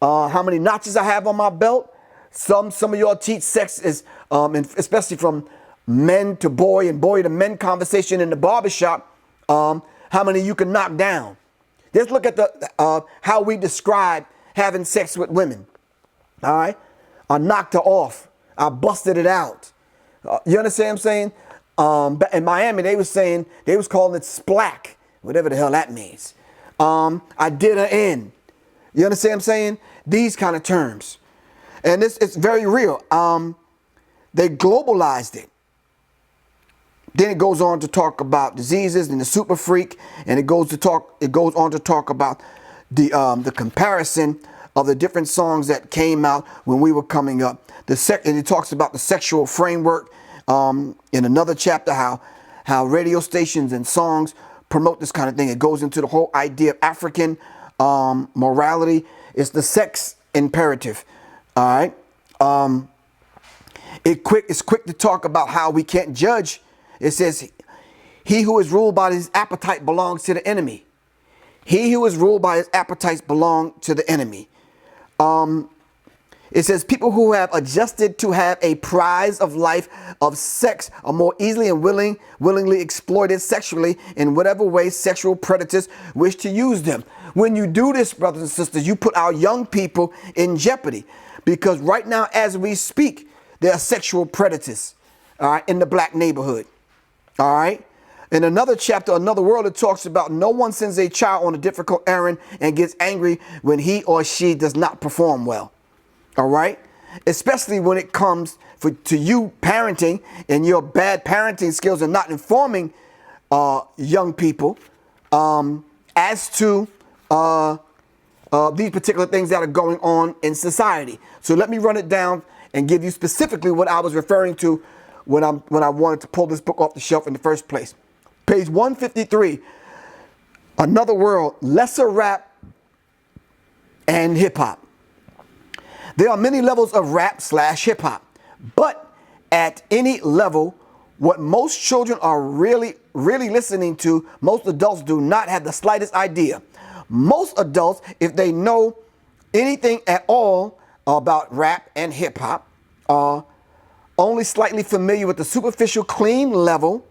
how many notches I have on my belt. Some of y'all teach sex is, especially from men to boy and boy to men conversation in the barbershop, how many you can knock down. Just look at how we describe having sex with women. All right? I knocked her off. I busted it out. You understand what I'm saying? In Miami, they was calling it splack, whatever the hell that means. I did her in. You understand what I'm saying? These kind of terms. And it's very real. They globalized it. Then it goes on to talk about diseases and the super freak, and it goes on to talk about the comparison of the different songs that came out when we were coming up. And it talks about the sexual framework in another chapter, how radio stations and songs promote this kind of thing. It goes into the whole idea of African morality. It's the sex imperative. All right. It's quick to talk about how we can't judge. It says, he who is ruled by his appetite belongs to the enemy. He who is ruled by his appetites belong to the enemy. It says people who have adjusted to have a prize of life of sex are more easily and willingly exploited sexually in whatever way sexual predators wish to use them. When you do this, brothers and sisters, you put our young people in jeopardy, because right now as we speak, there are sexual predators, all right, in the black neighborhood. All right. In another chapter, Another World, it talks about no one sends a child on a difficult errand and gets angry when he or she does not perform well. All right. Especially when it comes to you parenting and your bad parenting skills and not informing young people as to these particular things that are going on in society. So let me run it down and give you specifically what I was referring to when I wanted to pull this book off the shelf in the first place. Page 153, Another World, Lesser Rap and Hip Hop. There are many levels of rap / hip hop, but at any level, What most children are really listening to, most adults do not have the slightest idea. Most adults, if they know anything at all about rap and hip hop, are only slightly familiar with the superficial clean level.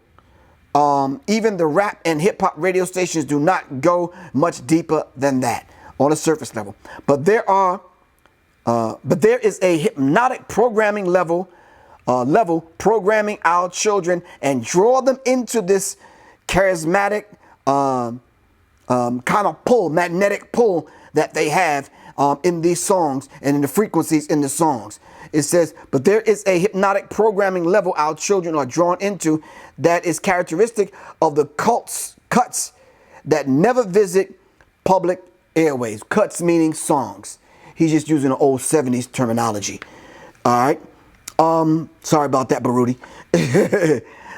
Even the rap and hip hop radio stations do not go much deeper than that on a surface level. But there is a hypnotic programming level programming our children and draw them into this charismatic kind of pull, magnetic pull that they have in these songs and in the frequencies in the songs. It says, but there is a hypnotic programming level our children are drawn into that is characteristic of the cuts that never visit public airways. Cuts meaning songs. He's just using an old 70s terminology. All right. Sorry about that, Baruti.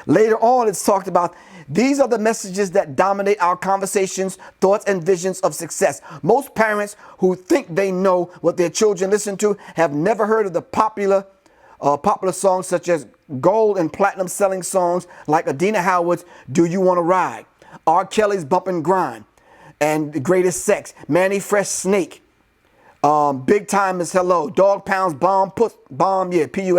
Later on, it's talked about these are the messages that dominate our conversations, thoughts, and visions of success. Most parents who think they know what their children listen to have never heard of the popular songs such as gold and platinum selling songs like Adina Howard's "Do You Want to Ride," R. Kelly's "Bump and Grind," and "The Greatest Sex," Manny Fresh Snake. Big Time is "Hello," Dog Pound's Bomb, yeah, Pussy.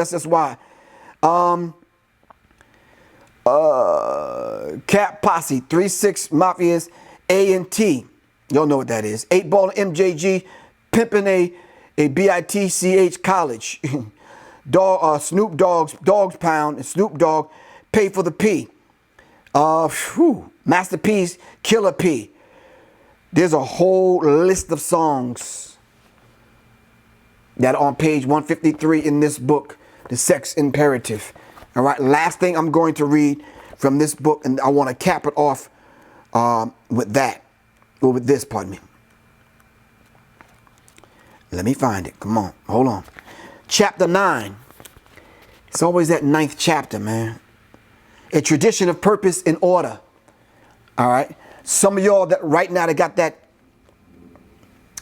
Cap Posse, 3-6 Mafias, A&T. Y'all know what that is. 8 Ball MJG, Pimpin' a BITCH college. Snoop Dogg's Pound, and Snoop Dogg, Pay for the P. Master P's, Killer P. There's a whole list of songs that are on page 153 in this book, The Sex Imperative. All right, last thing I'm going to read from this book, and I want to cap it off with this, pardon me. Let me find it. Come on, hold on. Chapter 9. It's always that 9th chapter, man. A tradition of purpose and order. All right. Some of y'all that right now that got that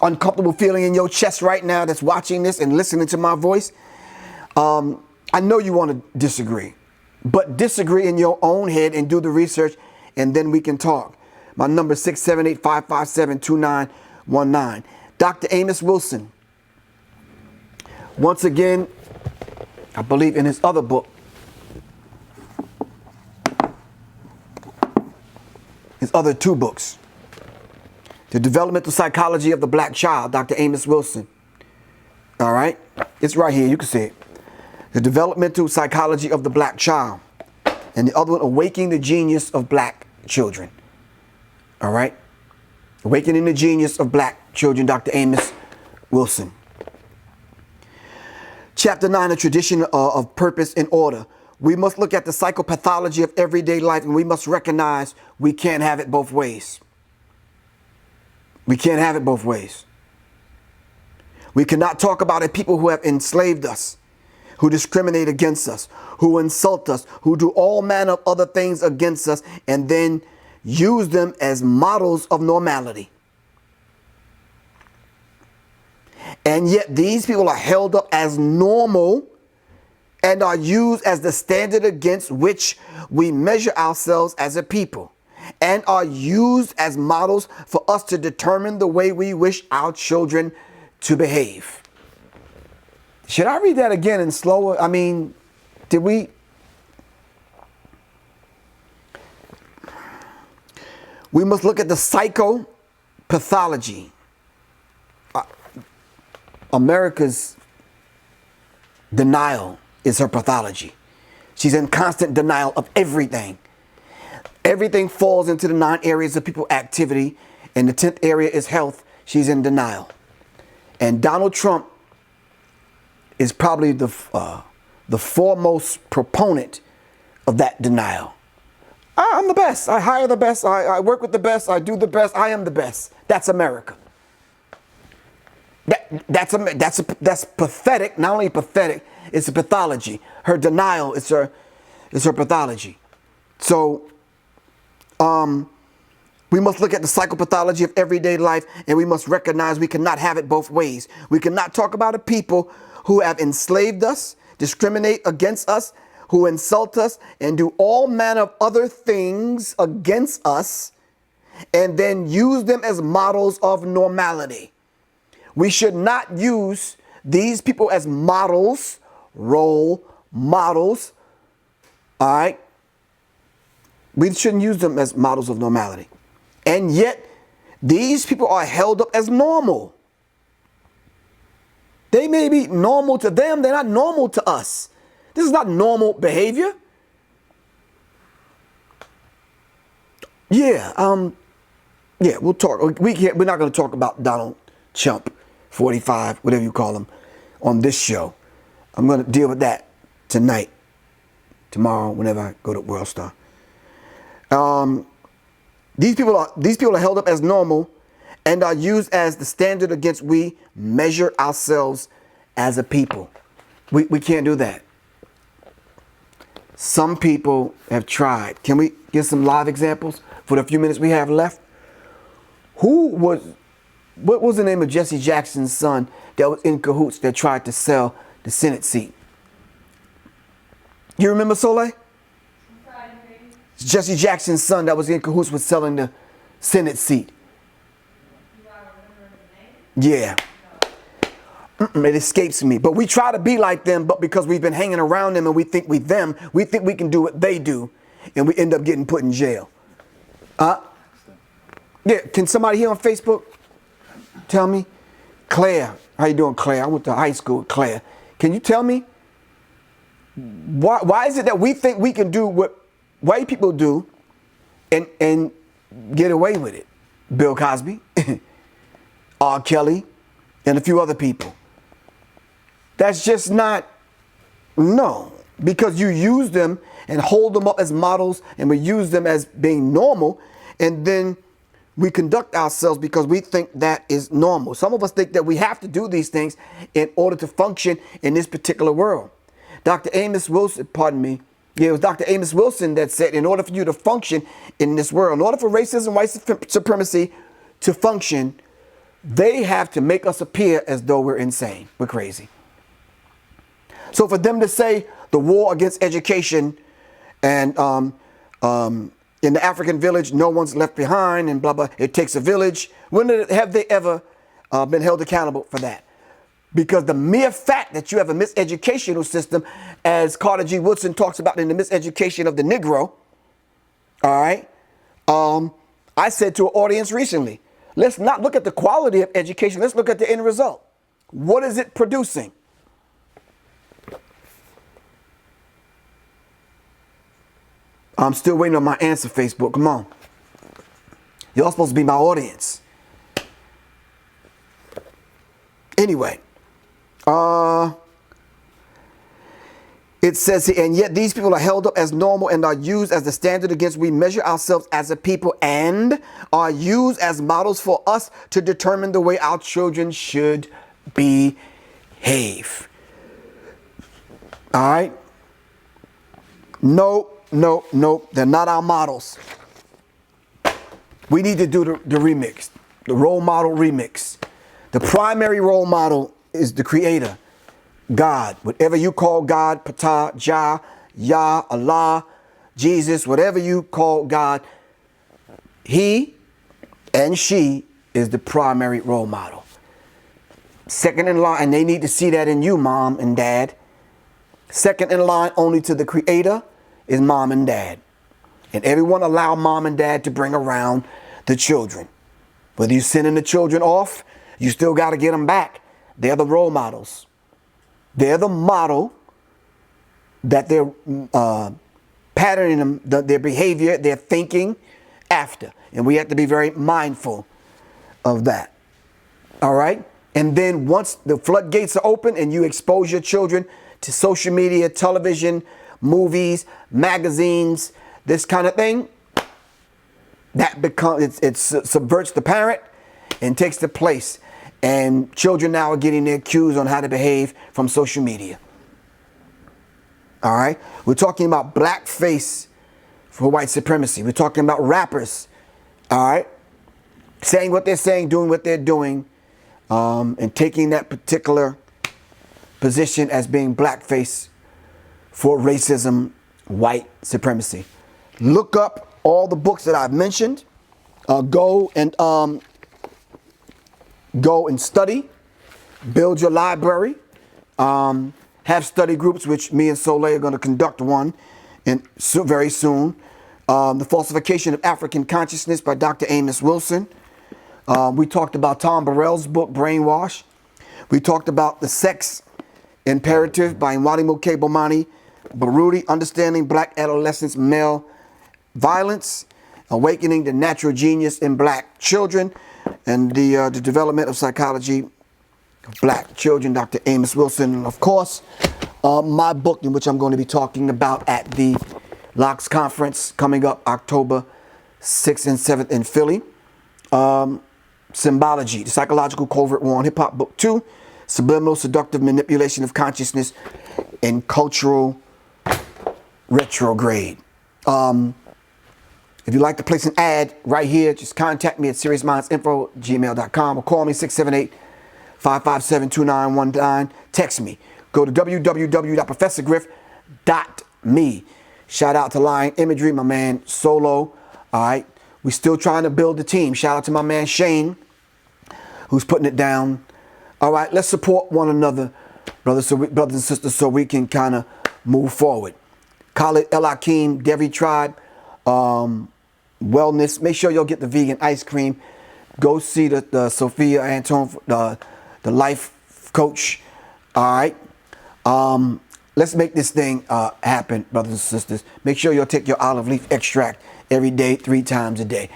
uncomfortable feeling in your chest right now that's watching this and listening to my voice. I know you want to disagree, but disagree in your own head and do the research, and then we can talk. My number is 678-557-2919. Dr. Amos Wilson. Once again, I believe in his other book, his other 2 books, The Developmental Psychology of the Black Child, Dr. Amos Wilson. All right, it's right here. You can see it. The Developmental Psychology of the Black Child. And the other one, Awakening the Genius of Black Children. All right? Awakening the Genius of Black Children, Dr. Amos Wilson. Chapter 9, A Tradition of Purpose and Order. We must look at the psychopathology of everyday life, and we must recognize we can't have it both ways. We can't have it both ways. We cannot talk about it, people who have enslaved us, who discriminate against us, who insult us, who do all manner of other things against us, and then use them as models of normality. And yet these people are held up as normal and are used as the standard against which we measure ourselves as a people, and are used as models for us to determine the way we wish our children to behave. Should I read that again and slower? I mean, did we? We must look at the psychopathology. America's denial is her pathology. She's in constant denial of everything. Everything falls into the 9 areas of people activity, and the 10th area is health. She's in denial. And Donald Trump is probably the foremost proponent of that denial. I'm the best. I hire the best. I work with the best. I do the best. I am the best. That's America. That's pathetic. Not only pathetic, it's a pathology. Her denial is her pathology. So, we must look at the psychopathology of everyday life, and we must recognize we cannot have it both ways. We cannot talk about a people who have enslaved us, discriminate against us, who insult us and do all manner of other things against us, and then use them as models of normality. We should not use these people as models, role models. All right? We shouldn't use them as models of normality. And yet, these people are held up as normal. They may be normal to them, they're not normal to us. This is not normal behavior. Yeah, we'll talk. We're not going to talk about Donald Trump, 45, whatever you call him, on this show. I'm going to deal with that tonight, tomorrow, whenever I go to World Star. These people are held up as normal and are used as the standard against we measure ourselves as a people. We can't do that. Some people have tried. Can we get some live examples for the few minutes we have left? What was the name of Jesse Jackson's son that was in cahoots that tried to sell the Senate seat? You remember, Soleil? Jesse Jackson's son that was in cahoots with selling the Senate seat. Yeah. It escapes me. But we try to be like them, but because we've been hanging around them and we think we think we can do what they do, and we end up getting put in jail. Yeah, can somebody here on Facebook tell me? Claire, how you doing, Claire? I went to high school with Claire. Can you tell me why is it that we think we can do what white people do and get away with it? Bill Cosby, R. Kelly, and a few other people. That's just not, no. Because you use them and hold them up as models, and we use them as being normal, and then we conduct ourselves because we think that is normal. Some of us think that we have to do these things in order to function in this particular world. Dr. Amos Wilson, it was Dr. Amos Wilson that said, in order for you to function in this world, in order for racism, white supremacy to function, they have to make us appear as though we're insane, we're crazy. So for them to say the war against education and in the African village, no one's left behind and blah, blah, it takes a village. When have they ever been held accountable for that? Because the mere fact that you have a miseducational system, as Carter G. Woodson talks about in the miseducation of the Negro, all right, I said to an audience recently, let's not look at the quality of education, let's look at the end result. What is it producing? I'm still waiting on my answer, Facebook. Come on. Y'all supposed to be my audience. Anyway. It says here, and yet these people are held up as normal and are used as the standard against we measure ourselves as a people, and are used as models for us to determine the way our children should behave. All right? Nope. They're not our models. We need to do the remix, the role model remix. The primary role model is the Creator, God. Whatever you call God, Ptah, Jah, Yah, Allah, Jesus, whatever you call God, he and she is the primary role model. Second in line, and they need to see that in you, mom and dad. Second in line only to the Creator is mom and dad. And everyone allow mom and dad to bring around the children. Whether you're sending the children off, you still got to get them back. They're the role models. They're the model that they're patterning them, their behavior, their thinking after. And we have to be very mindful of that. All right? And then once the floodgates are open and you expose your children to social media, television, movies, magazines, this kind of thing, that becomes, it subverts the parent and takes the place. And children now are getting their cues on how to behave from social media. All right? We're talking about blackface for white supremacy. We're talking about rappers, all right? Saying what they're saying, doing what they're doing, and taking that particular position as being blackface for racism, white supremacy. Look up all the books that I've mentioned. Go and study. Build your library. Have study groups, which me and Soleil are going to conduct one very soon. The Falsification of African Consciousness by Dr. Amos Wilson. We talked about Tom Burrell's book, Brainwash. We talked about The Sex Imperative by Nwadimu Bomani Baruti, Understanding Black Adolescents, Male Violence, Awakening the Natural Genius in Black Children, and the Development of Psychology of Black Children, Dr. Amos Wilson. And of course, my book, in which I'm going to be talking about at the LOX Conference coming up October 6th and 7th in Philly. Symbology, The Psychological Covert War on Hip Hop, Book 2, Subliminal Seductive Manipulation of Consciousness and Cultural Retrograde. If you'd like to place an ad right here, just contact me at seriousmindsinfo@gmail.com or call me 678-557-2919. Text me. Go to www.professorgriff.me. Shout out to Lion Imagery, my man Solo. All right. We're still trying to build the team. Shout out to my man Shane, who's putting it down. All right, let's support one another, brothers and sisters, so we can kind of move forward. Khalid El Hakim, Devi Tribe, Wellness. Make sure you'll get the vegan ice cream. Go see the Sophia Antone, the life coach. All right. Let's make this thing happen, brothers and sisters. Make sure you'll take your olive leaf extract every day, 3 times a day.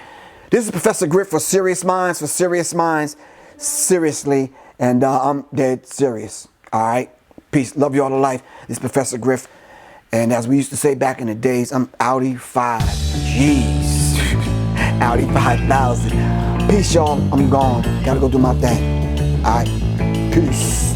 This is Professor Griff for Sirius Mindz, seriously, and I'm dead serious. All right? Peace. Love you all to life. This is Professor Griff, and as we used to say back in the days, I'm Audi 5. Jeez. Audi 5000. Peace, y'all. I'm gone. Gotta go do my thing. All right? Peace.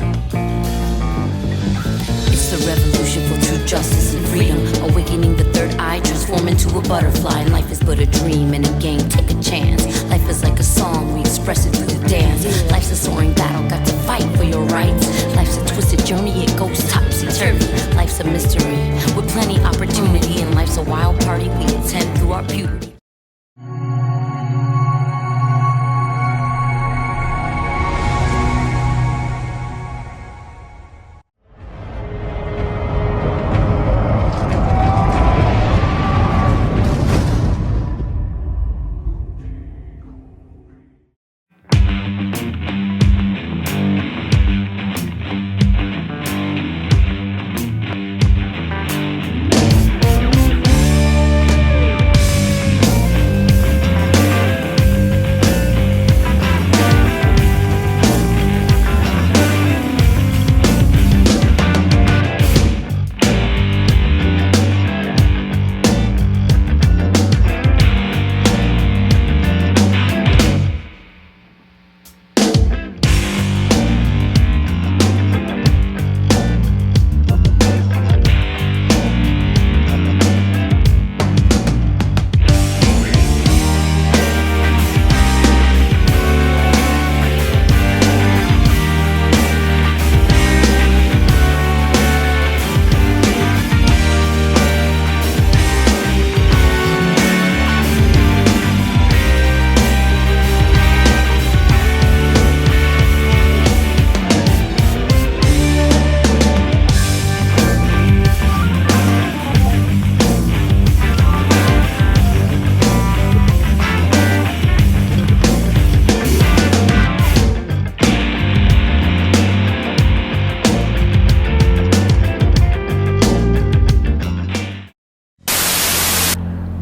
It's the revolution for true justice and freedom. Awakening the third eye, transform into a butterfly. And life is but a dream and a game, take a chance. Life is like a song, we express it through the dance. Life's a soaring battle, got to fight for your rights. Life's a twisted journey, it goes topsy-turvy. Life's a mystery, with plenty opportunity. And life's a wild party, we attend through our puberty.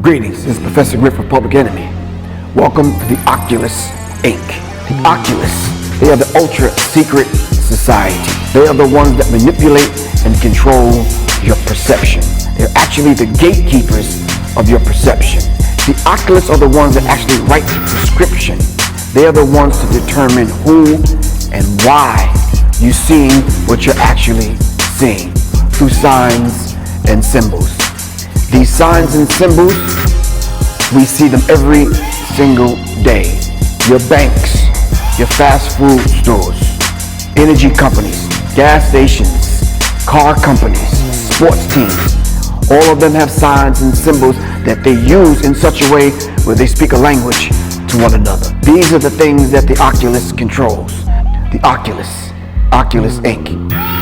Greetings, this is Professor Griff of Public Enemy. Welcome to the Oculus Inc. The Oculus, they are the ultra secret society. They are the ones that manipulate and control your perception. They're actually the gatekeepers of your perception. The Oculus are the ones that actually write the prescription. They are the ones to determine who and why you're seeing what you're actually seeing through signs and symbols. These signs and symbols, we see them every single day. Your banks, your fast food stores, energy companies, gas stations, car companies, sports teams. All of them have signs and symbols that they use in such a way where they speak a language to one another. These are the things that the Oculus controls. The Oculus Inc.